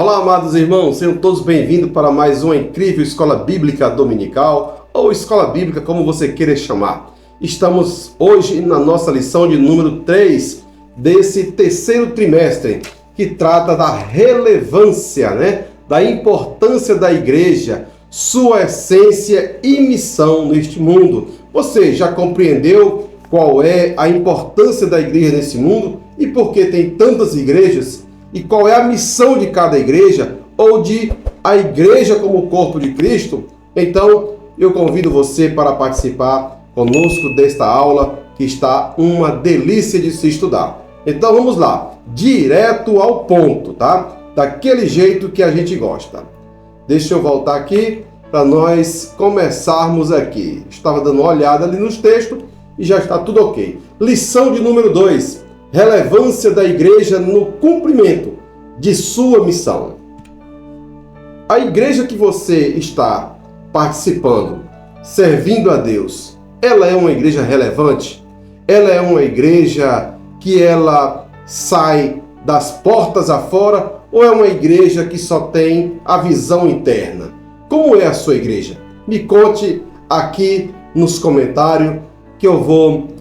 Olá, amados irmãos, sejam todos bem-vindos para mais uma incrível Escola Bíblica Dominical, ou Escola Bíblica, como você queira chamar. Estamos hoje na nossa lição de número 3 desse terceiro trimestre, que trata da relevância, da importância da igreja, sua essência e missão neste mundo. Você já compreendeu qual é a importância da igreja nesse mundo e por que tem tantas igrejas? E qual é a missão de cada igreja, ou de a igreja como corpo de Cristo? Então, eu convido você para participar conosco desta aula, que está uma delícia de se estudar. Então, vamos lá, direto ao ponto, tá? Daquele jeito que a gente gosta. Deixa eu voltar aqui para nós começarmos aqui. Estava dando uma olhada ali nos textos e já está tudo ok. Lição de número 2. Relevância da igreja no cumprimento de sua missão. A igreja que você está participando, servindo a Deus, ela é uma igreja relevante? Ela é uma igreja que ela sai das portas afora, ou é uma igreja que só tem a visão interna? Como é a sua igreja? Me conte aqui nos comentários que eu vou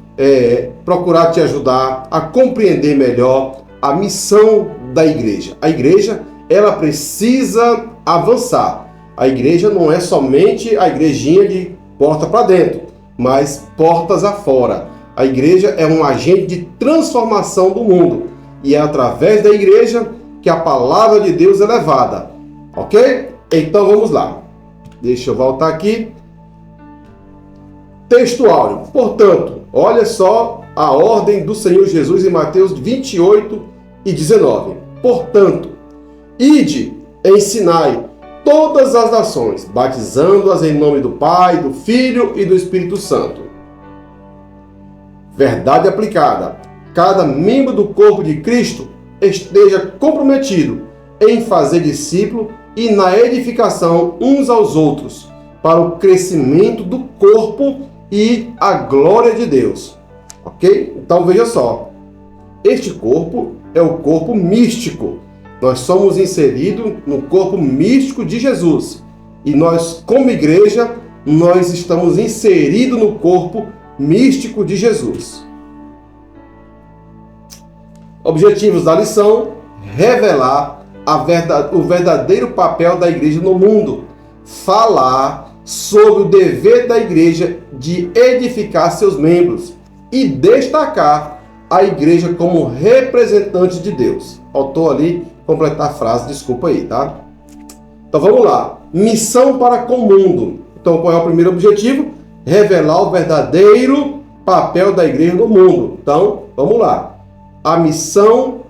procurar te ajudar a compreender melhor a missão da igreja. A igreja, ela precisa avançar. A igreja não é somente a igrejinha de porta para dentro, mas portas afora. A igreja é um agente de transformação do mundo. E é através da igreja que a palavra de Deus é levada. Ok? Então vamos lá. Deixa eu voltar aqui. Texto áureo. Portanto, olha só a ordem do Senhor Jesus em Mateus 28 e 19. Portanto, ide, ensinai todas as nações, batizando-as em nome do Pai, do Filho e do Espírito Santo. Verdade aplicada. Cada membro do corpo de Cristo esteja comprometido em fazer discípulo e na edificação uns aos outros, para o crescimento do corpo e a glória de Deus. Ok? Então veja só. Este corpo é o corpo místico. Nós somos inseridos no corpo místico de Jesus. E nós, como igreja, nós estamos inseridos no corpo místico de Jesus. Objetivos da lição: revelar o verdadeiro papel da igreja no mundo. Falar sobre o dever da igreja de edificar seus membros e destacar a igreja como representante de Deus. Faltou ali completar a frase, desculpa aí, tá? Então vamos lá. Missão para com o mundo. Então qual é o primeiro objetivo? Revelar o verdadeiro papel da igreja no mundo. Então, vamos lá. A missão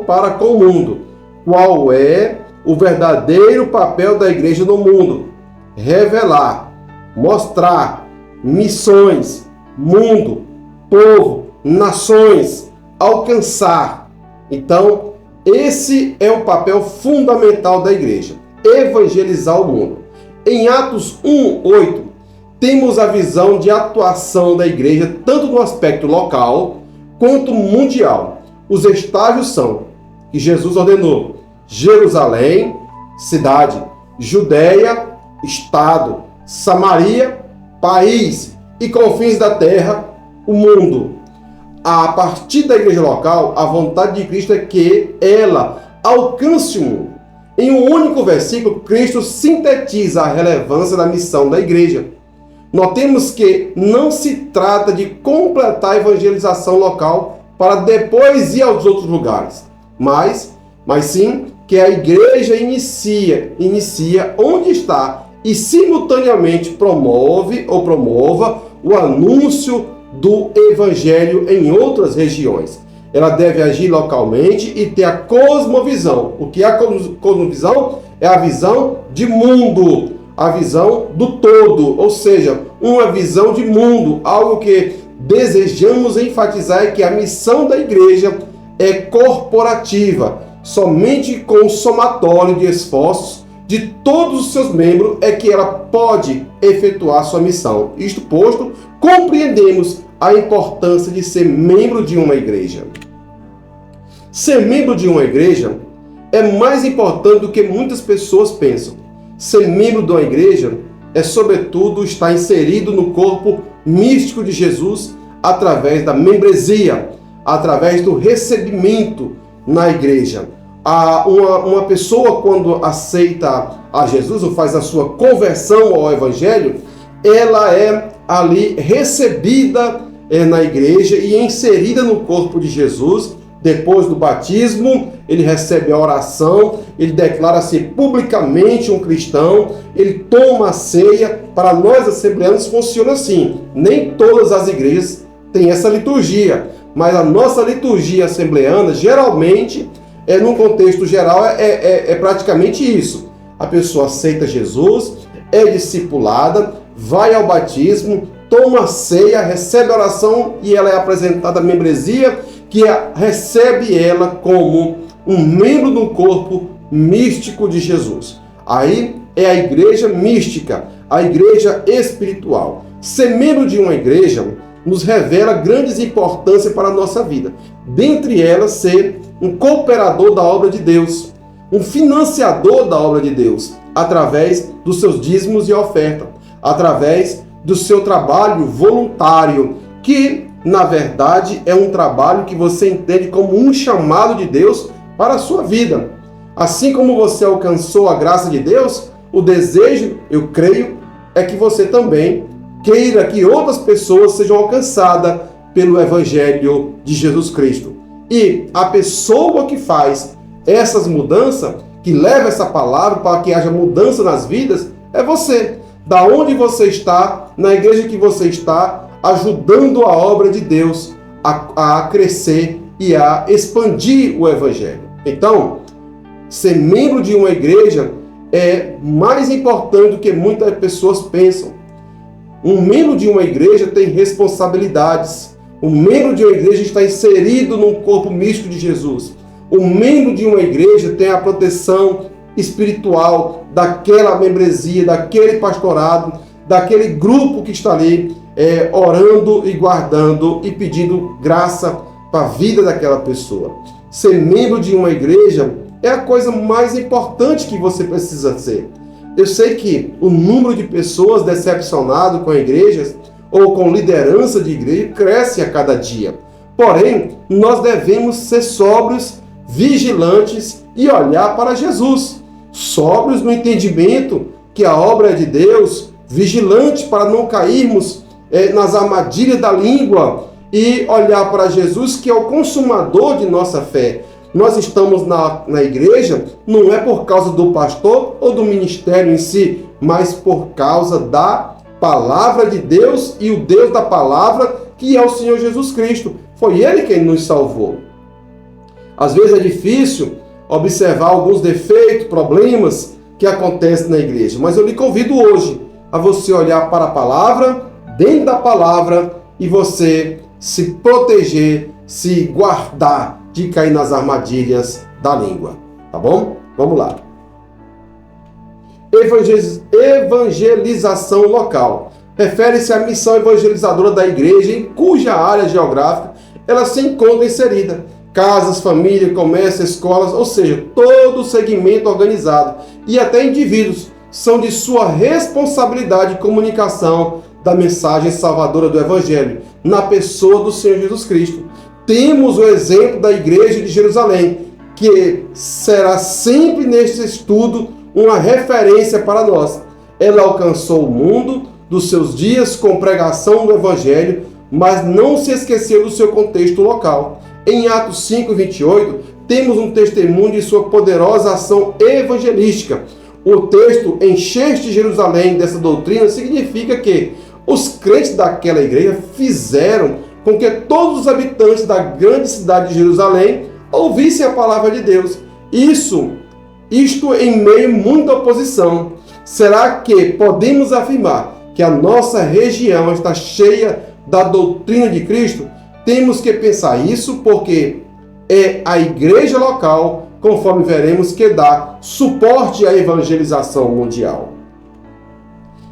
para com o mundo. Qual é o verdadeiro papel da igreja no mundo? Revelar, mostrar, missões, mundo, povo, nações, alcançar. Então, esse é o papel fundamental da igreja, evangelizar o mundo. Em Atos 1:8, temos a visão de atuação da igreja tanto no aspecto local quanto mundial. Os estágios são que Jesus ordenou: Jerusalém, cidade; Judeia, estado; Samaria, país; e confins da terra, o mundo. A partir da igreja local, a vontade de Cristo é que ela alcance o mundo. Em um único versículo, Cristo sintetiza a relevância da missão da igreja. Notemos que não se trata de completar a evangelização local para depois ir aos outros lugares, mas sim que a igreja inicia onde está e simultaneamente promova o anúncio do evangelho em outras regiões. Ela deve agir localmente e ter a cosmovisão. O que é a cosmovisão? É a visão de mundo, a visão do todo, ou seja, uma visão de mundo. Algo que desejamos enfatizar é que a missão da igreja é corporativa. Somente com o somatório de esforços de todos os seus membros é que ela pode efetuar sua missão. Isto posto, compreendemos a importância de ser membro de uma igreja. Ser membro de uma igreja é mais importante do que muitas pessoas pensam. Ser membro de uma igreja é, sobretudo, estar inserido no corpo místico de Jesus através da membresia, através do recebimento na igreja. Uma pessoa, quando aceita a Jesus ou faz a sua conversão ao Evangelho, ela é ali recebida na igreja e inserida no corpo de Jesus. Depois do batismo, ele recebe a oração, ele declara-se publicamente um cristão, ele toma a ceia. Para nós assembleanos funciona assim. Nem todas as igrejas têm essa liturgia, mas a nossa liturgia assembleana, geralmente, num contexto geral, é praticamente isso. A pessoa aceita Jesus, é discipulada, vai ao batismo, toma a ceia, recebe a oração e ela é apresentada à membresia, que recebe ela como um membro do corpo místico de Jesus. Aí é a igreja mística, a igreja espiritual. Ser membro de uma igreja nos revela grandes importâncias para a nossa vida. Dentre elas, ser um cooperador da obra de Deus, um financiador da obra de Deus, através dos seus dízimos e oferta, através do seu trabalho voluntário, que, na verdade, é um trabalho que você entende como um chamado de Deus para a sua vida. Assim como você alcançou a graça de Deus, o desejo, eu creio, é que você também queira que outras pessoas sejam alcançadas pelo Evangelho de Jesus Cristo. E a pessoa que faz essas mudanças, que leva essa palavra para que haja mudança nas vidas, é você. Da onde você está, na igreja que você está, ajudando a obra de Deus a crescer e a expandir o Evangelho. Então, ser membro de uma igreja é mais importante do que muitas pessoas pensam. Um membro de uma igreja tem responsabilidades. O membro de uma igreja está inserido no corpo místico de Jesus. O membro de uma igreja tem a proteção espiritual daquela membresia, daquele pastorado, daquele grupo que está ali orando e guardando e pedindo graça para a vida daquela pessoa. Ser membro de uma igreja é a coisa mais importante que você precisa ser. Eu sei que o número de pessoas decepcionadas com igrejas ou com liderança de igreja cresce a cada dia. Porém, nós devemos ser sóbrios, vigilantes e olhar para Jesus. Sóbrios no entendimento que a obra é de Deus, vigilantes para não cairmos nas armadilhas da língua e olhar para Jesus, que é o consumador de nossa fé. Nós estamos na igreja não é por causa do pastor ou do ministério em si, mas por causa da palavra de Deus e o Deus da palavra, que é o Senhor Jesus Cristo. Foi Ele quem nos salvou. Às vezes é difícil observar alguns defeitos, problemas que acontecem na igreja, mas eu lhe convido hoje a você olhar para a palavra, dentro da palavra, e você se proteger, se guardar de cair nas armadilhas da língua. Tá bom? Vamos lá. Evangelização local. Refere-se à missão evangelizadora da igreja em cuja área geográfica ela se encontra inserida. Casas, família, comércio, escolas, ou seja, todo o segmento organizado e até indivíduos são de sua responsabilidade de comunicação da mensagem salvadora do Evangelho na pessoa do Senhor Jesus Cristo. Temos o exemplo da igreja de Jerusalém, que será sempre neste estudo uma referência para nós. Ela alcançou o mundo dos seus dias com pregação do Evangelho, mas não se esqueceu do seu contexto local. Em Atos 5:28, temos um testemunho de sua poderosa ação evangelística. O texto encheste Jerusalém dessa doutrina significa que os crentes daquela igreja fizeram com que todos os habitantes da grande cidade de Jerusalém ouvissem a palavra de Deus. Isto em meio a muita oposição. Será que podemos afirmar que a nossa região está cheia da doutrina de Cristo? Temos que pensar isso porque é a igreja local, conforme veremos, que dá suporte à evangelização mundial.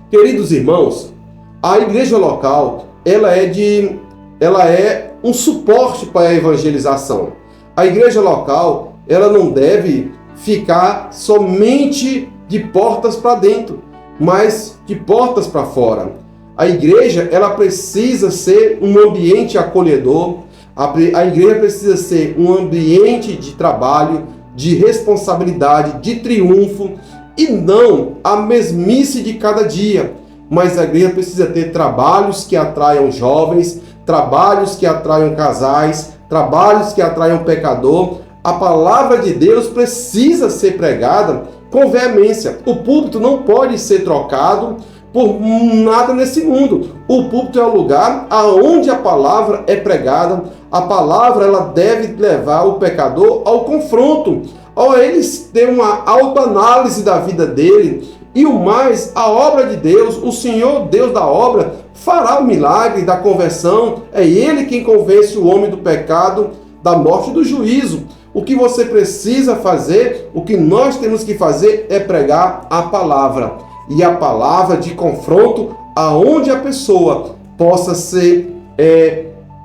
Queridos irmãos, a igreja local, ela é um suporte para a evangelização. A igreja local, ela não deve ficar somente de portas para dentro, mas de portas para fora. A igreja, ela precisa ser um ambiente acolhedor, a igreja precisa ser um ambiente de trabalho, de responsabilidade, de triunfo, e não a mesmice de cada dia. Mas a igreja precisa ter trabalhos que atraiam jovens, trabalhos que atraiam casais, trabalhos que atraiam pecador. A palavra de Deus precisa ser pregada com veemência. O púlpito não pode ser trocado por nada nesse mundo. O púlpito é o lugar aonde a palavra é pregada. A palavra, ela deve levar o pecador ao confronto, a eles ter uma autoanálise da vida dele. E o mais, a obra de Deus, o Senhor Deus da obra, fará o milagre da conversão. É Ele quem convence o homem do pecado, da morte e do juízo. O que você precisa fazer, o que nós temos que fazer é pregar a palavra. E a palavra de confronto, aonde a pessoa possa ser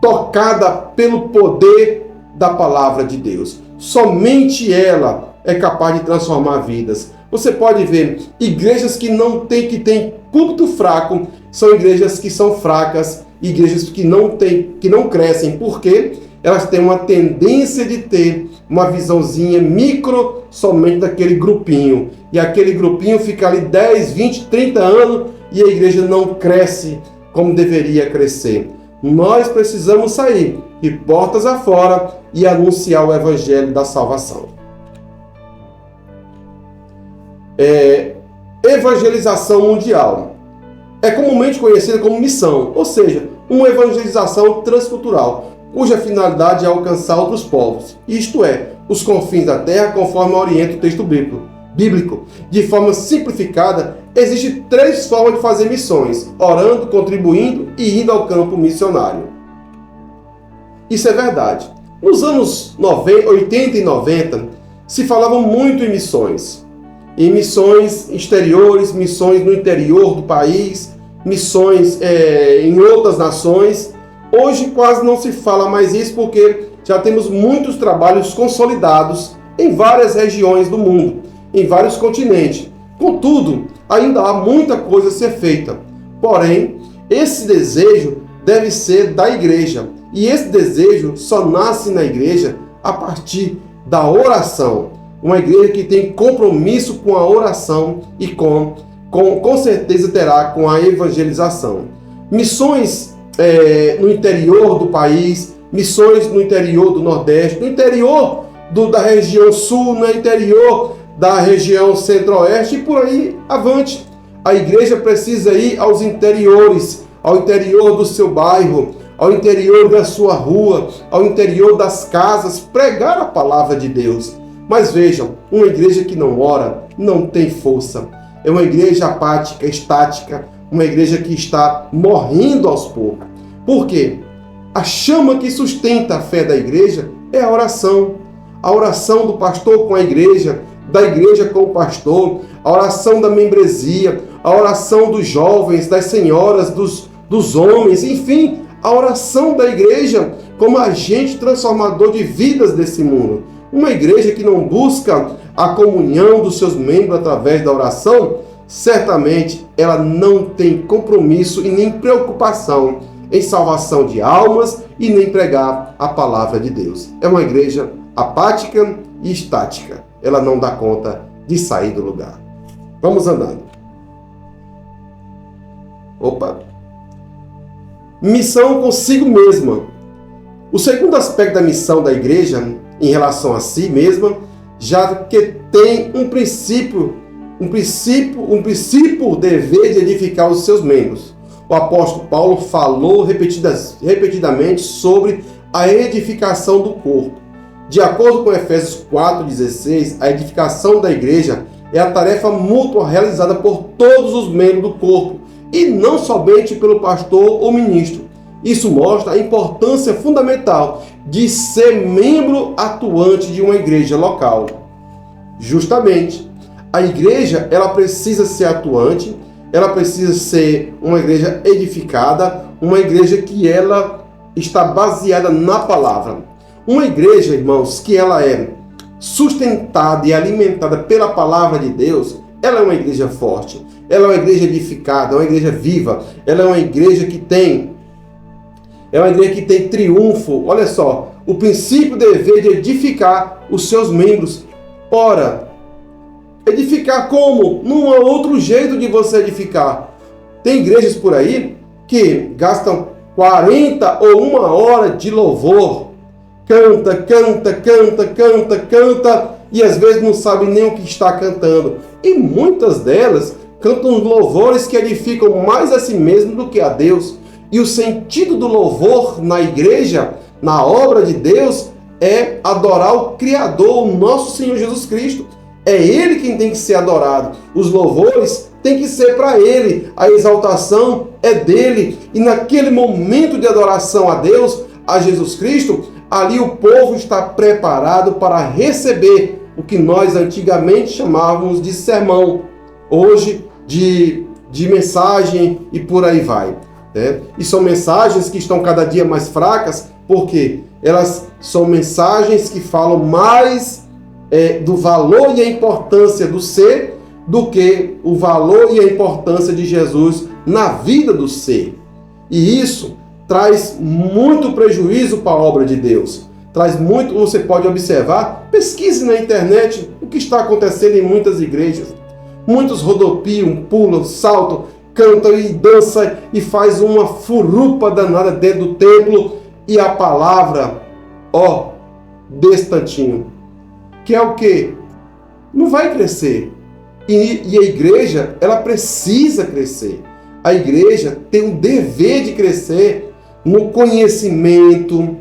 tocada pelo poder da palavra de Deus. Somente ela é capaz de transformar vidas. Você pode ver igrejas que têm púlpito fraco, são igrejas que são fracas, igrejas que não crescem. Por quê? Elas têm uma tendência de ter uma visãozinha micro somente daquele grupinho. E aquele grupinho fica ali 10, 20, 30 anos e a igreja não cresce como deveria crescer. Nós precisamos sair de portas afora e anunciar o evangelho da salvação. Evangelização mundial é comumente conhecida como missão, ou seja, uma evangelização transcultural, cuja finalidade é alcançar outros povos, isto é, os confins da terra, conforme orienta o texto bíblico. De forma simplificada, existem 3 formas de fazer missões: orando, contribuindo e indo ao campo missionário. Isso é verdade. Nos anos 80 e 90, se falava muito em missões exteriores, missões no interior do país, missões em outras nações. Hoje quase não se fala mais isso porque já temos muitos trabalhos consolidados em várias regiões do mundo, em vários continentes. Contudo, ainda há muita coisa a ser feita. Porém, esse desejo deve ser da igreja. E esse desejo só nasce na igreja a partir da oração. Uma igreja que tem compromisso com a oração e com certeza terá com a evangelização. Missões no interior do país, missões no interior do Nordeste, no interior da região Sul, no interior da região Centro-Oeste e por aí avante. A igreja precisa ir aos interiores, ao interior do seu bairro, ao interior da sua rua, ao interior das casas, pregar a palavra de Deus. Mas vejam, uma igreja que não ora não tem força. É uma igreja apática, estática, uma igreja que está morrendo aos poucos. Por quê? A chama que sustenta a fé da igreja é a oração. A oração do pastor com a igreja, da igreja com o pastor, a oração da membresia, a oração dos jovens, das senhoras, dos homens, enfim, a oração da igreja como agente transformador de vidas desse mundo. Uma igreja que não busca a comunhão dos seus membros através da oração, certamente ela não tem compromisso e nem preocupação em salvação de almas e nem pregar a palavra de Deus. É uma igreja apática e estática. Ela não dá conta de sair do lugar. Vamos andando. Missão consigo mesma. O segundo aspecto da missão da igreja em relação a si mesma, já que tem um princípio dever de edificar os seus membros. O apóstolo Paulo falou repetidamente sobre a edificação do corpo. De acordo com Efésios 4,16, a edificação da igreja é a tarefa mútua realizada por todos os membros do corpo, e não somente pelo pastor ou ministro. Isso mostra a importância fundamental de ser membro atuante de uma igreja local. Justamente, a igreja ela precisa ser atuante, ela precisa ser uma igreja edificada, uma igreja que ela está baseada na palavra. Uma igreja, irmãos, que ela é sustentada e alimentada pela palavra de Deus, ela é uma igreja forte, ela é uma igreja edificada, é uma igreja viva, ela é uma igreja que tem triunfo. Olha só, o princípio dever de edificar os seus membros. Ora, edificar como? Não há outro jeito de você edificar. Tem igrejas por aí que gastam 40 ou 1 hora de louvor. Canta, e às vezes não sabe nem o que está cantando. E muitas delas cantam louvores que edificam mais a si mesmo do que a Deus. E o sentido do louvor na igreja, na obra de Deus, é adorar o Criador, o nosso Senhor Jesus Cristo. É Ele quem tem que ser adorado. Os louvores têm que ser para Ele. A exaltação é dele. E naquele momento de adoração a Deus, a Jesus Cristo, ali o povo está preparado para receber o que nós antigamente chamávamos de sermão. Hoje, de mensagem e por aí vai. E são mensagens que estão cada dia mais fracas, porque elas são mensagens que falam mais do valor e a importância do ser do que o valor e a importância de Jesus na vida do ser. E isso traz muito prejuízo para a obra de Deus. Traz muito, você pode observar, pesquise na internet o que está acontecendo em muitas igrejas. Muitos rodopiam, pulam, saltam, cantam e dançam e faz uma furupa danada dentro do templo, e a palavra, desse tantinho, que é o quê? Não vai crescer. E a igreja, ela precisa crescer. A igreja tem um dever de crescer no conhecimento,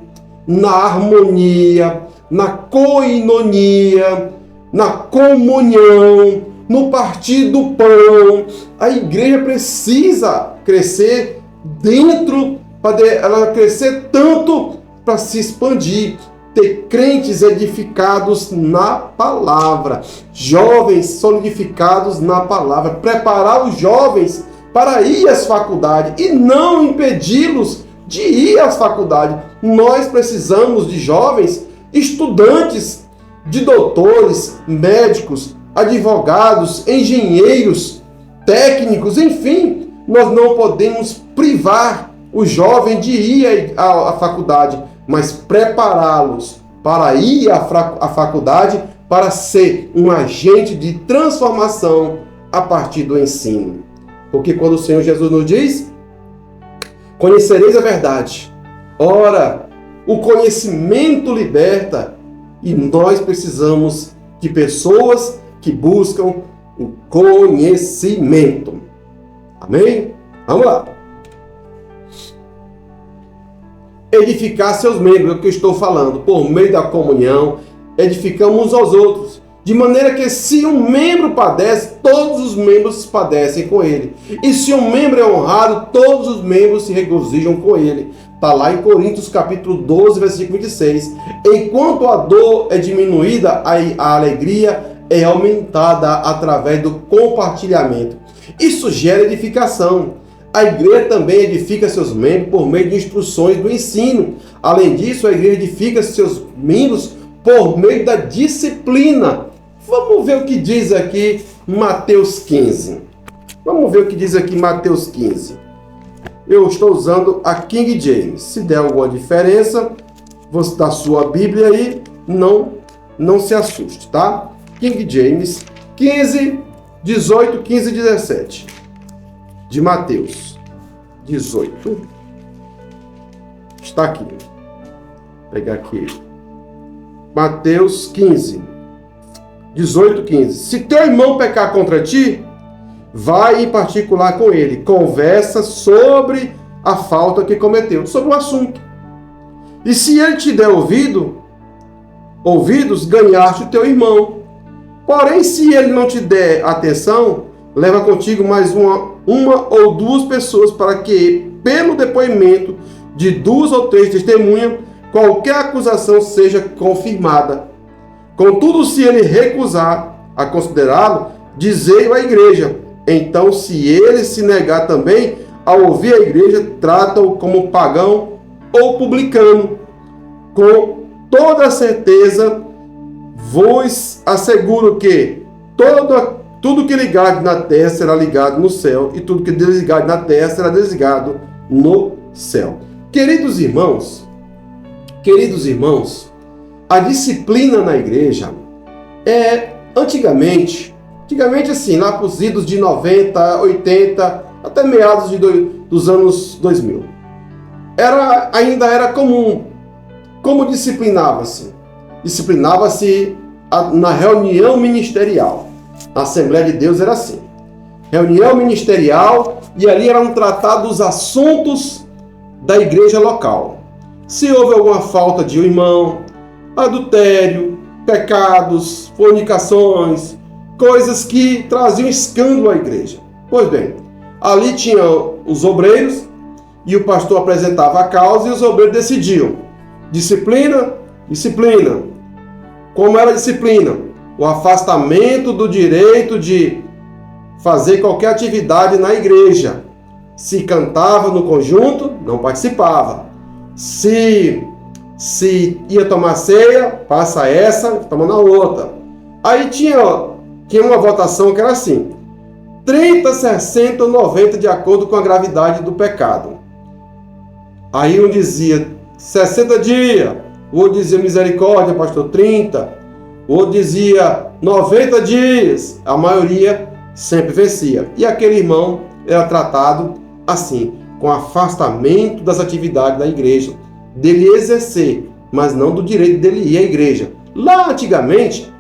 na harmonia, na koinonia, na comunhão, no partir do pão. A igreja precisa crescer ela crescer tanto para se expandir, ter crentes edificados na palavra, jovens solidificados na palavra, preparar os jovens para ir às faculdades e não impedi-los de ir às faculdades. Nós precisamos de jovens estudantes, de doutores, médicos, advogados, engenheiros, técnicos, enfim. Nós não podemos privar o jovem de ir à faculdade, mas prepará-los para ir à faculdade para ser um agente de transformação a partir do ensino. Porque quando o Senhor Jesus nos diz, conhecereis a verdade. Ora, o conhecimento liberta, e nós precisamos de pessoas que buscam o conhecimento. Amém? Vamos lá. Edificar seus membros, é o que eu estou falando, por meio da comunhão, edificamos uns aos outros, de maneira que se um membro padece, todos os membros padecem com ele. E se um membro é honrado, todos os membros se regozijam com ele. Está lá em Coríntios capítulo 12, versículo 26. Enquanto a dor é diminuída, a alegria é aumentada através do compartilhamento. Isso gera edificação. A igreja também edifica seus membros por meio de instruções do ensino. Além disso, a igreja edifica seus membros por meio da disciplina. Vamos ver o que diz aqui Mateus 15. Vamos ver o que diz aqui Mateus 15. Eu estou usando a King James. Se der alguma diferença, você da sua Bíblia aí, não se assuste, tá? King James 15, 18, 15 e 17. De Mateus 18. Está aqui. Vou pegar aqui. Mateus 15, 18, 15. Se teu irmão pecar contra ti, vai em particular com ele. Conversa sobre a falta que cometeu, sobre o assunto. E se ele te der ouvidos, ganhaste o teu irmão. Porém, se ele não te der atenção, leva contigo mais uma ou duas pessoas, para que, pelo depoimento de 2 ou 3 testemunhas, qualquer acusação seja confirmada. Contudo, se ele recusar a considerá-lo, dizei-o à igreja. Então, se ele se negar também a ouvir a igreja, trata-o como pagão ou publicano. Com toda certeza, Vos asseguro que tudo que ligado na terra será ligado no céu, e tudo que desligado na terra será desligado no céu. Queridos irmãos, a disciplina na igreja antigamente assim, lá para os idos de 90, 80, até meados dos anos 2000, ainda era comum. Como disciplinava-se? Disciplinava-se na reunião ministerial. A Assembleia de Deus era assim. Reunião ministerial, e ali eram tratados os assuntos da igreja local. Se houve alguma falta de um irmão, adultério, pecados, fornicações, coisas que traziam escândalo à igreja. Pois bem, ali tinham os obreiros, e o pastor apresentava a causa e os obreiros decidiam. Disciplina. Como era a disciplina? O afastamento do direito de fazer qualquer atividade na igreja. Se cantava no conjunto, não participava. Se ia tomar ceia, passa essa, toma na outra. Aí tinha uma votação que era assim: 30, 60 ou 90 de acordo com a gravidade do pecado. Aí um dizia 60 dias, o outro dizia misericórdia, pastor, 30, o outro dizia 90 dias, a maioria sempre vencia. E aquele irmão era tratado assim, com afastamento das atividades da igreja, dele exercer, mas não do direito dele ir à igreja. Lá antigamente,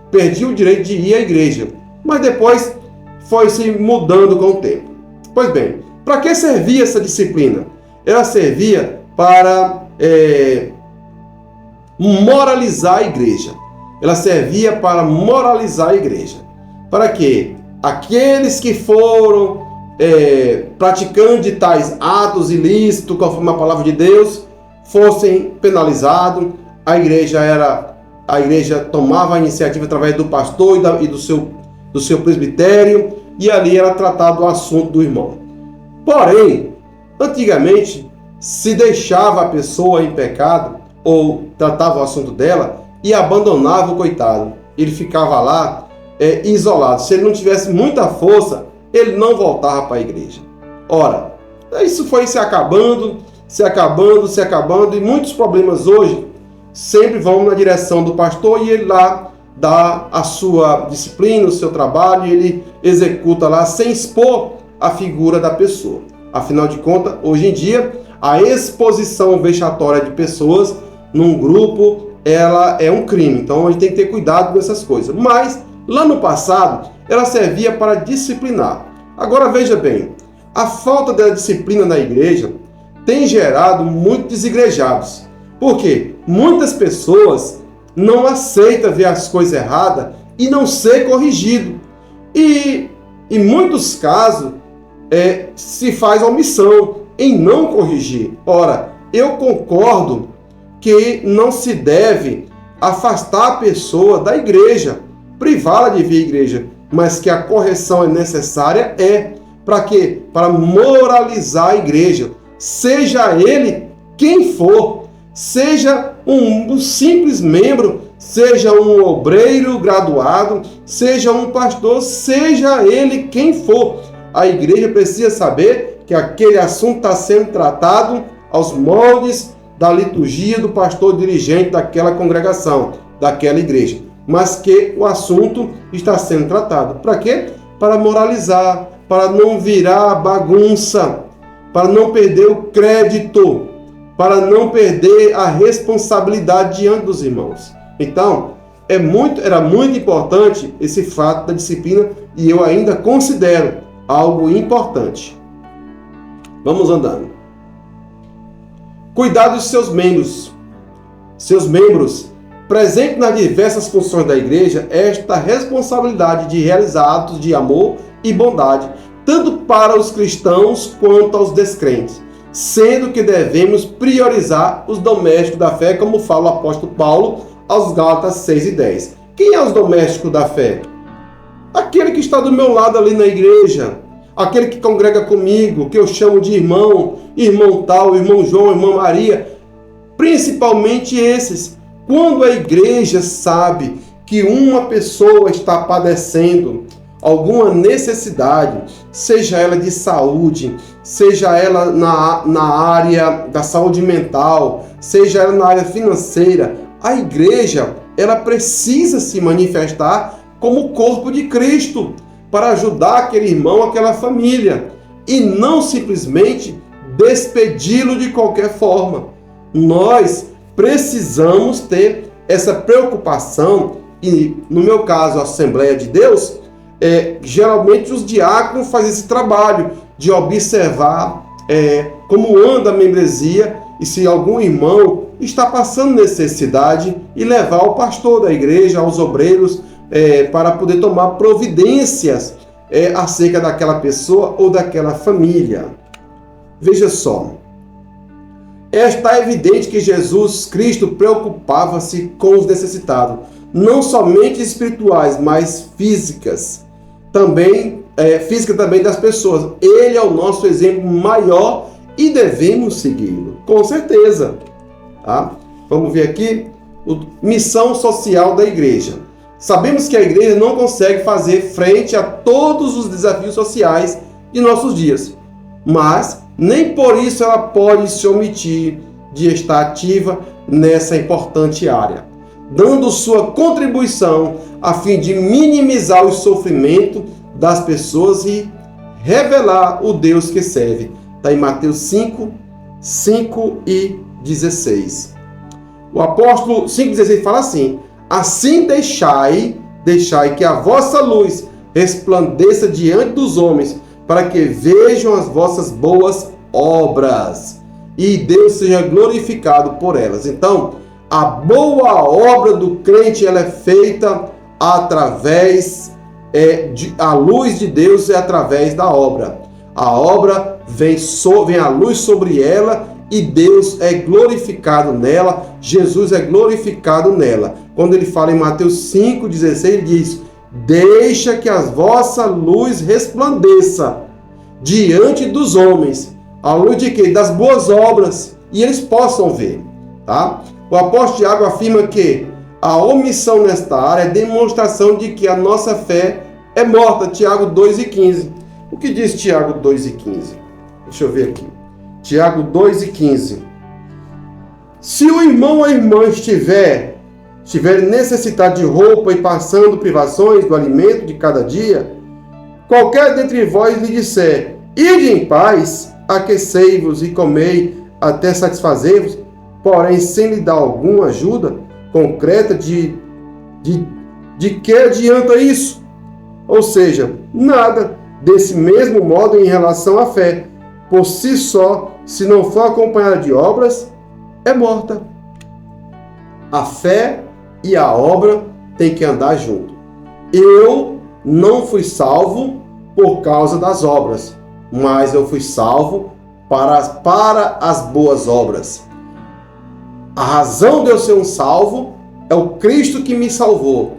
perdia o direito de ir à igreja, mas depois foi se mudando com o tempo. Pois bem, para que servia essa disciplina? Ela servia para moralizar a igreja. Ela servia para moralizar a igreja. Para que aqueles que foram praticando de tais atos ilícitos, conforme a palavra de Deus, fossem penalizados. A igreja tomava a iniciativa através do pastor e do seu presbitério, e ali era tratado o assunto do irmão. Porém, antigamente, se deixava a pessoa em pecado, ou tratava o assunto dela, e abandonava o coitado. Ele ficava lá isolado. Se ele não tivesse muita força, ele não voltava para a igreja. Ora, isso foi se acabando, e muitos problemas hoje sempre vão na direção do pastor, e ele lá dá a sua disciplina, o seu trabalho, e ele executa lá sem expor a figura da pessoa. Afinal de contas, hoje em dia, a exposição vexatória de pessoas num grupo, ela é um crime. Então a gente tem que ter cuidado com essas coisas. Mas lá no passado, ela servia para disciplinar. Agora veja bem, a falta da disciplina na igreja tem gerado muitos desigrejados. Por quê? Muitas pessoas não aceitam ver as coisas erradas e não ser corrigido. E em muitos casos se faz omissão em não corrigir. Ora, eu concordo que não se deve afastar a pessoa da igreja, privá-la de vir à igreja, mas que a correção é necessária para quê? Para moralizar a igreja. Seja ele quem for, seja um simples membro, seja um obreiro graduado, seja um pastor, seja ele quem for. A igreja precisa saber que aquele assunto está sendo tratado aos moldes da liturgia do pastor dirigente daquela congregação, daquela igreja, mas que o assunto está sendo tratado. Para quê? Para moralizar, para não virar bagunça, para não perder o crédito, para não perder a responsabilidade diante dos irmãos. Então, era muito importante esse fato da disciplina, e eu ainda considero algo importante. Vamos andando. Cuidado dos seus membros. Seus membros, presentes nas diversas funções da igreja, esta responsabilidade de realizar atos de amor e bondade, tanto para os cristãos quanto aos descrentes, sendo que devemos priorizar os domésticos da fé, como fala o apóstolo Paulo aos Gálatas 6 e 10. Quem é os domésticos da fé? Aquele que está do meu lado ali na igreja, aquele que congrega comigo, que eu chamo de irmão tal, irmão João, irmã Maria, principalmente esses. quando a igreja sabe que uma pessoa está padecendo alguma necessidade, seja ela de saúde, seja ela na área da saúde mental, seja ela na área financeira, a igreja ela precisa se manifestar como o corpo de Cristo para ajudar aquele irmão, aquela família, e não simplesmente despedi-lo de qualquer forma. Nós precisamos ter essa preocupação, e no meu caso, a Assembleia de Deus, geralmente os diáconos fazem esse trabalho de observar como anda a membresia e se algum irmão está passando necessidade e levar ao pastor da igreja, aos obreiros, para poder tomar providências acerca daquela pessoa ou daquela família. Veja só, está evidente que Jesus Cristo preocupava-se com os necessitados, não somente espirituais, mas físicas também das pessoas. Ele é o nosso exemplo maior e devemos segui-lo, com certeza. Tá? Vamos ver aqui, missão social da igreja. Sabemos que a igreja não consegue fazer frente a todos os desafios sociais de nossos dias, mas nem por isso ela pode se omitir de estar ativa nessa importante área, dando sua contribuição a fim de minimizar o sofrimento das pessoas e revelar o Deus que serve. Está em Mateus 5 e 16. O apóstolo 5,16 fala assim: assim deixai que a vossa luz resplandeça diante dos homens, para que vejam as vossas boas obras e Deus seja glorificado por elas. Então, a boa obra do crente ela é feita através a luz de Deus é através da obra. A obra vem a luz sobre ela e Deus é glorificado nela, Jesus é glorificado nela. Quando ele fala em Mateus 5,16, ele diz: deixa que a vossa luz resplandeça diante dos homens. A luz de quê? Das boas obras, e eles possam ver. Tá? O apóstolo Tiago afirma que a omissão nesta área é demonstração de que a nossa fé é morta. Tiago 2,15. O que diz Tiago 2,15? Deixa eu ver aqui. Tiago 2,15. Se o irmão ou a irmã estiver necessitado de roupa e passando privações do alimento de cada dia, qualquer dentre vós lhe disser: ide em paz, aquecei-vos e comei até satisfazer-vos, porém sem lhe dar alguma ajuda concreta, de que adianta isso? Ou seja, nada. Desse mesmo modo, em relação à fé, por si só, se não for acompanhada de obras, é morta. A fé e a obra têm que andar junto. Eu não fui salvo por causa das obras, mas eu fui salvo para as boas obras. A razão de eu ser um salvo é o Cristo que me salvou.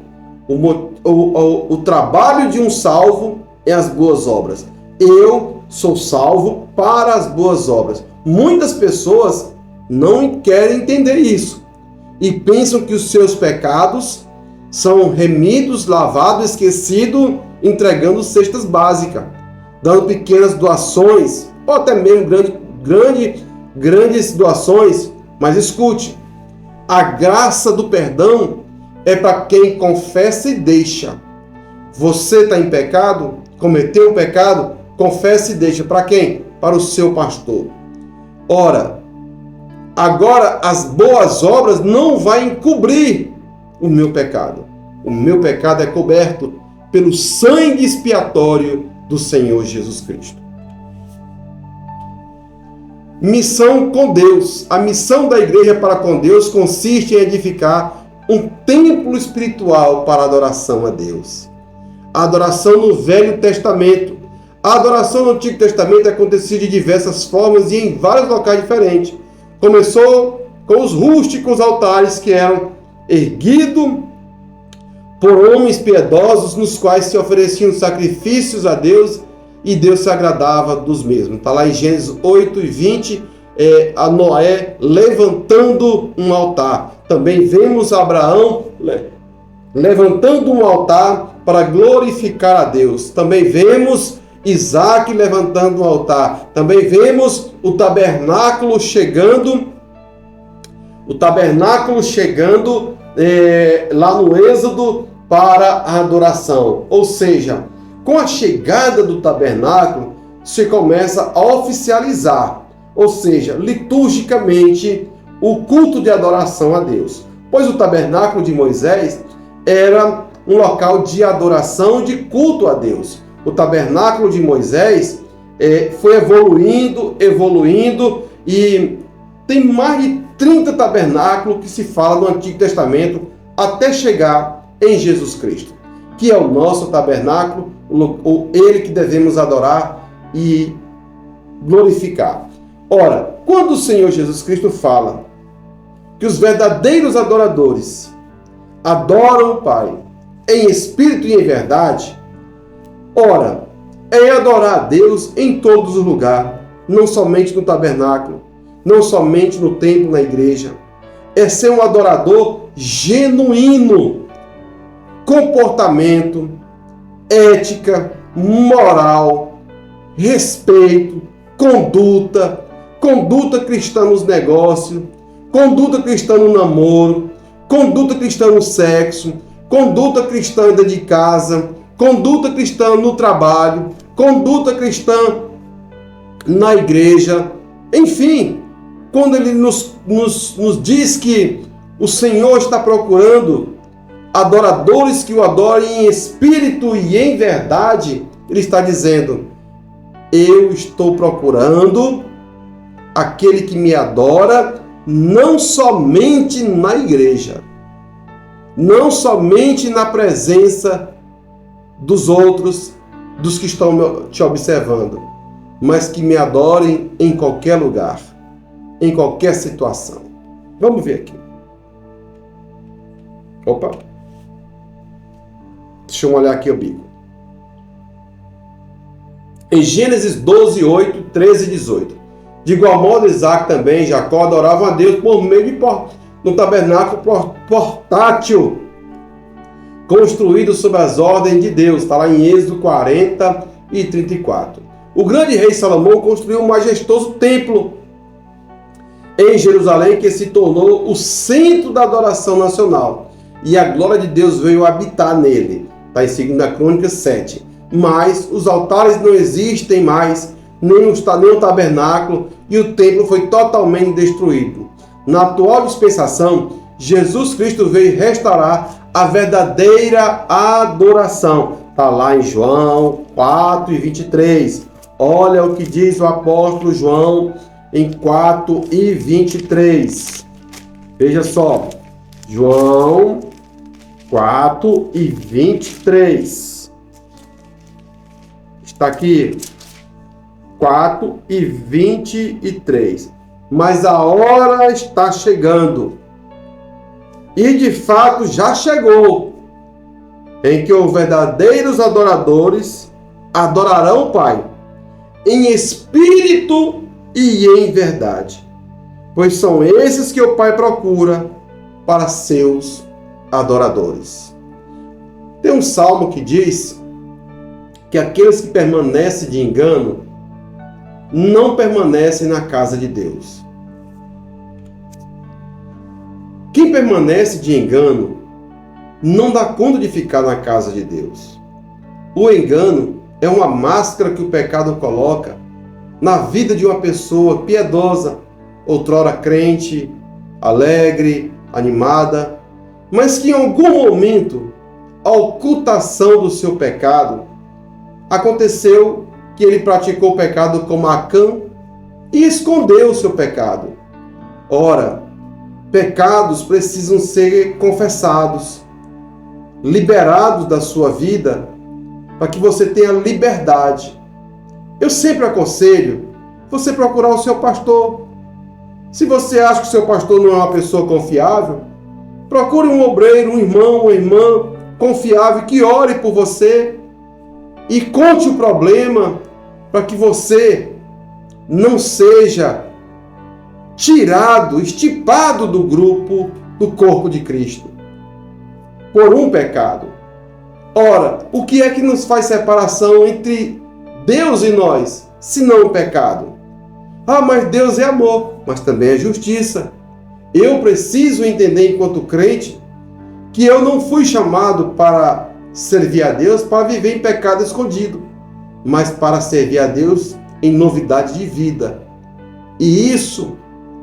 O trabalho de um salvo é as boas obras. Eu sou salvo para as boas obras. Muitas pessoas não querem entender isso e pensam que os seus pecados são remidos, lavados, esquecidos, entregando cestas básicas, dando pequenas doações, ou até mesmo grandes doações. Mas escute, a graça do perdão é para quem confessa e deixa. Você está em pecado? Cometeu um pecado? Confessa e deixa. Para quem? Para o seu pastor. Ora, agora as boas obras não vão encobrir o meu pecado. O meu pecado é coberto pelo sangue expiatório do Senhor Jesus Cristo. Missão com Deus. A missão da igreja para com Deus consiste em edificar um templo espiritual para adoração a Deus. A adoração no Velho Testamento. A adoração no Antigo Testamento acontecia de diversas formas e em vários locais diferentes. Começou com os rústicos altares que eram erguidos por homens piedosos, nos quais se ofereciam sacrifícios a Deus e Deus se agradava dos mesmos. Está lá em Gênesis 8:20, a Noé levantando um altar. também vemos Abraão levantando um altar para glorificar a Deus. Também vemos Isaac levantando um altar. Também vemos o tabernáculo chegando lá no Êxodo para a adoração. Ou seja, com a chegada do tabernáculo, se começa a oficializar, ou seja, liturgicamente, o culto de adoração a Deus. Pois o tabernáculo de Moisés era um local de adoração, de culto a Deus. O tabernáculo de Moisés foi evoluindo e tem mais de 30 tabernáculos que se fala no Antigo Testamento até chegar em Jesus Cristo, que é o nosso tabernáculo, ele que devemos adorar e glorificar. Ora, quando o Senhor Jesus Cristo fala que os verdadeiros adoradores adoram o Pai em espírito e em verdade, ora, é adorar a Deus em todos os lugares, não somente no tabernáculo, não somente no templo, na igreja. É ser um adorador genuíno. Comportamento, ética, moral, respeito, conduta cristã nos negócios, conduta cristã no namoro, conduta cristã no sexo, conduta cristã dentro de casa, conduta cristã no trabalho, conduta cristã na igreja. Enfim, quando ele nos diz que o Senhor está procurando adoradores que o adorem em espírito e em verdade, ele está dizendo: eu estou procurando aquele que me adora não somente na igreja, não somente na presença dos outros, dos que estão te observando, mas que me adorem em qualquer lugar, em qualquer situação. Vamos ver aqui. Opa! Deixa eu olhar aqui o bico. Em Gênesis 12, 8, 13 e 18. De igual modo, Isaac também, Jacó adoravam a Deus por meio de um tabernáculo portátil, construído sob as ordens de Deus. Está lá em Êxodo 40 e 34. O grande rei Salomão construiu um majestoso templo em Jerusalém, que se tornou o centro da adoração nacional. E a glória de Deus veio habitar nele. Está em 2 Crônicas 7. Mas os altares não existem mais, nem o tabernáculo, e o templo foi totalmente destruído. Na atual dispensação, Jesus Cristo veio restaurar a verdadeira adoração. Está lá em João 4 e 23. Olha o que diz o apóstolo João em 4 e 23. Veja só. João 4 e 23. Está aqui. 4 e 23. Mas a hora está chegando. E de fato já chegou. Em que os verdadeiros adoradores adorarão o Pai em espírito e em verdade. Pois são esses que o Pai procura para seus adoradores. Tem um salmo que diz que aqueles que permanecem de engano não permanecem na casa de Deus. Quem permanece de engano não dá conta de ficar na casa de Deus. O engano é uma máscara que o pecado coloca na vida de uma pessoa piedosa, outrora crente, alegre, animada, mas que em algum momento a ocultação do seu pecado aconteceu, que ele praticou o pecado como Acã e escondeu o seu pecado. Ora, pecados precisam ser confessados, liberados da sua vida, para que você tenha liberdade. Eu sempre aconselho você procurar o seu pastor. Se você acha que o seu pastor não é uma pessoa confiável, procure um obreiro, um irmão, uma irmã confiável que ore por você e conte o problema, para que você não seja tirado, estipado do grupo do corpo de Cristo, por um pecado. Ora, o que é que nos faz separação entre Deus e nós, se não o pecado? Mas Deus é amor, mas também é justiça. Eu preciso entender, enquanto crente, que eu não fui chamado para servir a Deus para viver em pecado escondido, mas para servir a Deus em novidade de vida. E isso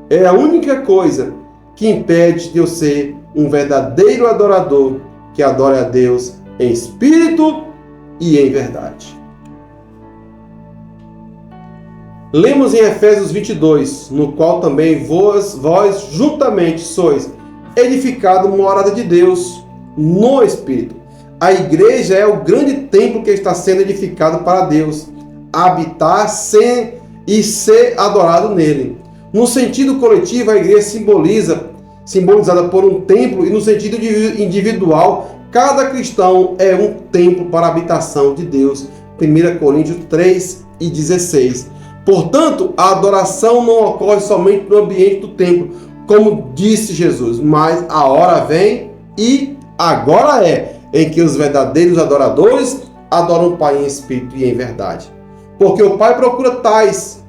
é a única coisa que impede de eu ser um verdadeiro adorador que adora a Deus em espírito e em verdade. Lemos em Efésios 22, no qual também vós juntamente sois edificado morada de Deus no Espírito. A igreja é o grande templo que está sendo edificado para Deus, habitar e ser adorado nele. No sentido coletivo, a igreja simbolizada por um templo, e no sentido individual, cada cristão é um templo para a habitação de Deus. 1 Coríntios 3:16. Portanto, a adoração não ocorre somente no ambiente do templo, como disse Jesus, mas a hora vem e agora é em que os verdadeiros adoradores adoram o Pai em espírito e em verdade. Porque o Pai procura tais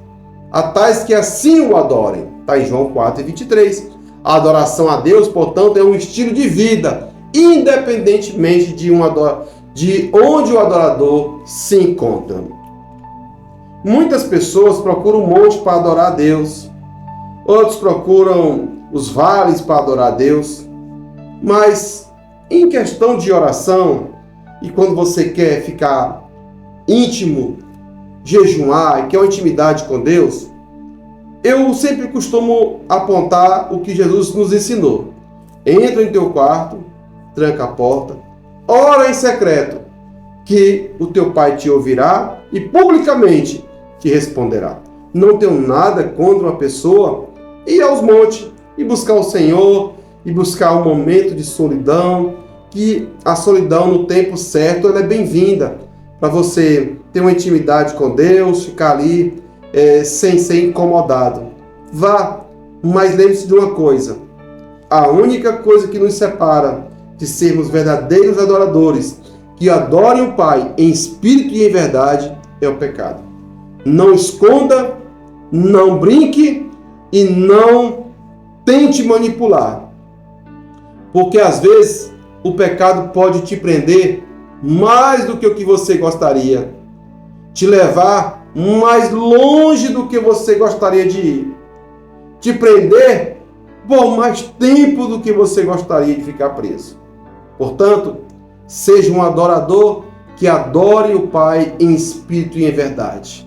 que assim o adorem. Está em João 4:23. A adoração a Deus, portanto, é um estilo de vida, independentemente de onde o adorador se encontra. Muitas pessoas procuram um monte para adorar a Deus. Outros procuram os vales para adorar a Deus. Mas em questão de oração, e quando você quer ficar íntimo, jejuar, e quer uma intimidade com Deus, eu sempre costumo apontar o que Jesus nos ensinou. Entra em teu quarto, tranca a porta, ora em secreto, que o teu Pai te ouvirá e publicamente te responderá. Não tenho nada contra uma pessoa ir aos montes e buscar o Senhor, e buscar um momento de solidão, que a solidão no tempo certo ela é bem-vinda, para você ter uma intimidade com Deus, ficar ali sem ser incomodado. Vá, mas lembre-se de uma coisa: a única coisa que nos separa de sermos verdadeiros adoradores, que adorem o Pai em espírito e em verdade, é o pecado. Não esconda, não brinque e não tente manipular. Porque às vezes o pecado pode te prender mais do que o que você gostaria, te levar mais longe do que você gostaria de ir, te prender por mais tempo do que você gostaria de ficar preso. Portanto, seja um adorador que adore o Pai em espírito e em verdade,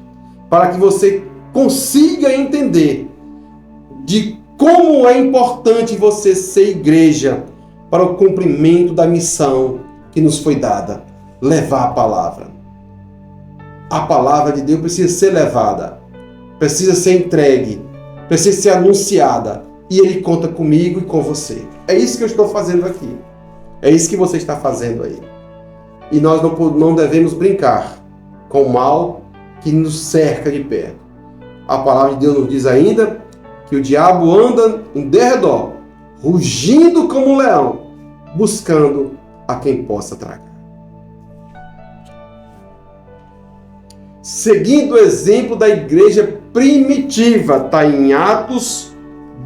para que você consiga entender de como é importante você ser igreja para o cumprimento da missão que nos foi dada, levar a palavra. A palavra de Deus precisa ser levada, precisa ser entregue, precisa ser anunciada, e Ele conta comigo e com você. É isso que eu estou fazendo aqui, é isso que você está fazendo aí. E nós não devemos brincar com o mal que nos cerca de perto. A palavra de Deus nos diz ainda que o diabo anda em derredor, rugindo como um leão, buscando a quem possa tragar. Seguindo o exemplo da igreja primitiva, está em Atos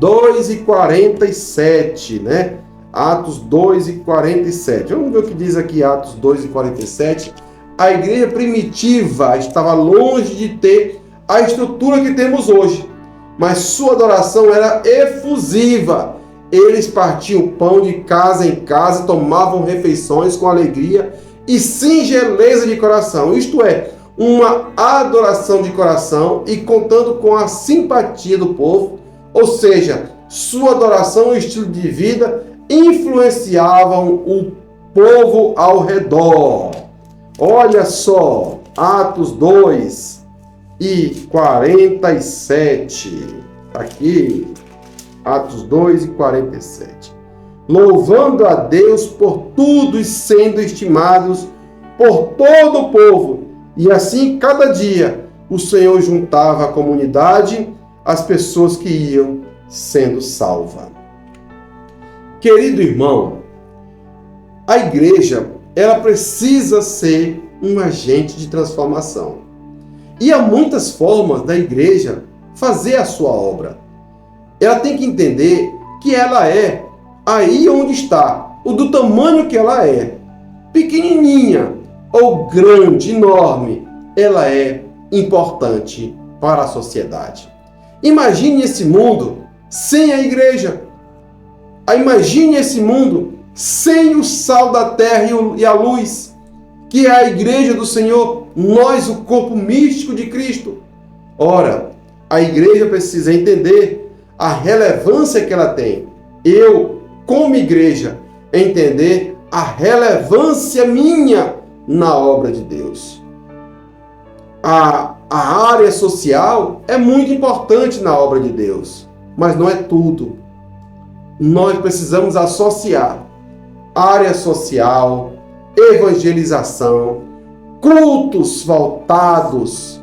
2:47, né? Atos 2:47. Vamos ver o que diz aqui Atos 2:47. A igreja primitiva estava longe de ter a estrutura que temos hoje, mas sua adoração era efusiva. Eles partiam o pão de casa em casa, tomavam refeições com alegria e singeleza de coração. Isto é, uma adoração de coração e contando com a simpatia do povo, ou seja, sua adoração e estilo de vida influenciavam o povo ao redor. Olha só, Atos 2:47, aqui, Atos 2:47. Louvando a Deus por tudo e sendo estimados por todo o povo. E assim, cada dia, o Senhor juntava à comunidade as pessoas que iam sendo salvas. Querido irmão, a igreja, ela precisa ser um agente de transformação. E há muitas formas da igreja fazer a sua obra. Ela tem que entender que ela é aí onde está, o do tamanho que ela é, pequenininha ou grande, enorme, ela é importante para a sociedade. Imagine esse mundo sem a igreja. Imagine esse mundo sem o sal da terra e a luz, que é a igreja do Senhor, nós, o corpo místico de Cristo. Ora, a igreja precisa entender a relevância que ela tem. Eu, como igreja, entender a relevância minha na obra de Deus. A área social é muito importante na obra de Deus, mas não é tudo. Nós precisamos associar área social, evangelização, cultos voltados,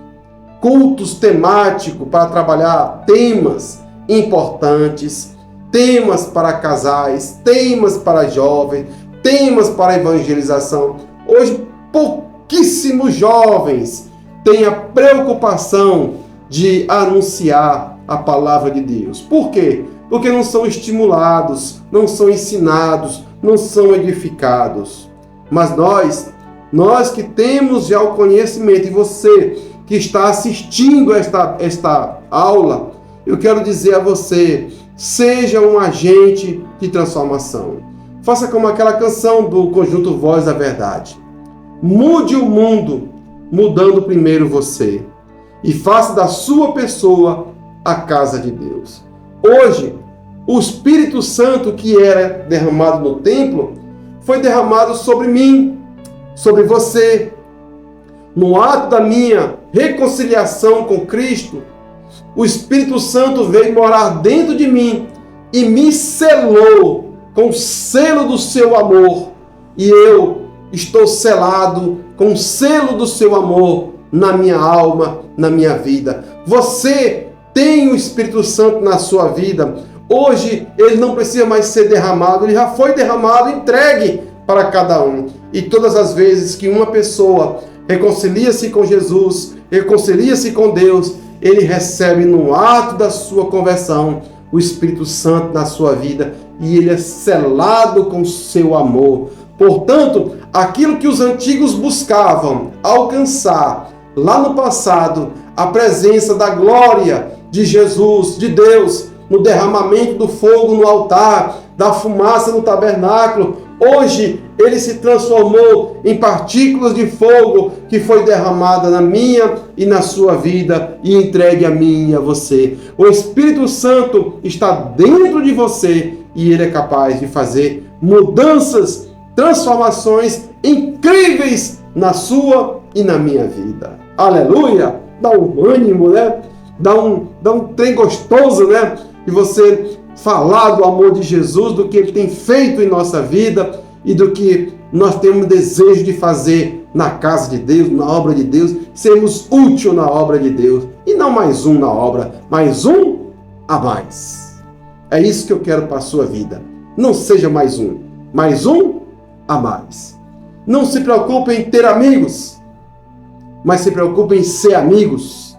cultos temáticos para trabalhar temas importantes, temas para casais, temas para jovens, temas para evangelização. Hoje, pouquíssimos jovens têm a preocupação de anunciar a palavra de Deus. Por quê? Porque não são estimulados, não são ensinados, não são edificados. Mas nós que temos já o conhecimento, e você que está assistindo esta aula, eu quero dizer a você, seja um agente de transformação. Faça como aquela canção do conjunto Voz da Verdade. Mude o mundo, mudando primeiro você. E faça da sua pessoa a casa de Deus. Hoje, o Espírito Santo que era derramado no templo foi derramado sobre mim, sobre você. No ato da minha reconciliação com Cristo, o Espírito Santo veio morar dentro de mim e me selou com o selo do seu amor. E eu estou selado com o selo do seu amor na minha alma, na minha vida. Você tem o Espírito Santo na sua vida. Hoje ele não precisa mais ser derramado, ele já foi derramado, entregue para cada um. E todas as vezes que uma pessoa reconcilia-se com Jesus, reconcilia-se com Deus, ele recebe no ato da sua conversão o Espírito Santo na sua vida e ele é selado com o seu amor. Portanto, aquilo que os antigos buscavam alcançar lá no passado, a presença da glória de Jesus, de Deus, no derramamento do fogo no altar, da fumaça no tabernáculo, hoje ele se transformou em partículas de fogo que foi derramada na minha e na sua vida e entregue a mim e a você. O Espírito Santo está dentro de você e ele é capaz de fazer mudanças, transformações incríveis na sua e na minha vida. Aleluia! Dá um ânimo, né? Dá um trem gostoso, né? De você falar do amor de Jesus, do que ele tem feito em nossa vida e do que nós temos desejo de fazer na casa de Deus, na obra de Deus, sermos úteis na obra de Deus e não mais um na obra, mais um a mais. É isso que eu quero para a sua vida. Não seja mais um a mais. Não se preocupe em ter amigos, mas se preocupe em ser amigos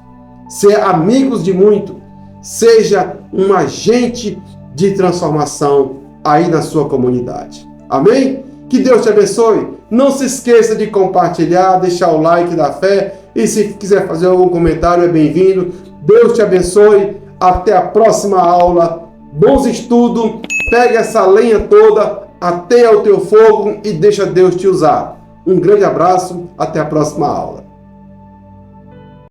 de muito. Seja um agente de transformação aí na sua comunidade. Amém? Que Deus te abençoe. Não se esqueça de compartilhar, deixar o like da fé e se quiser fazer algum comentário é bem-vindo. Deus te abençoe. Até a próxima aula. Bons estudos. Pega essa lenha toda, ateia o teu fogo e deixa Deus te usar. Um grande abraço. Até a próxima aula.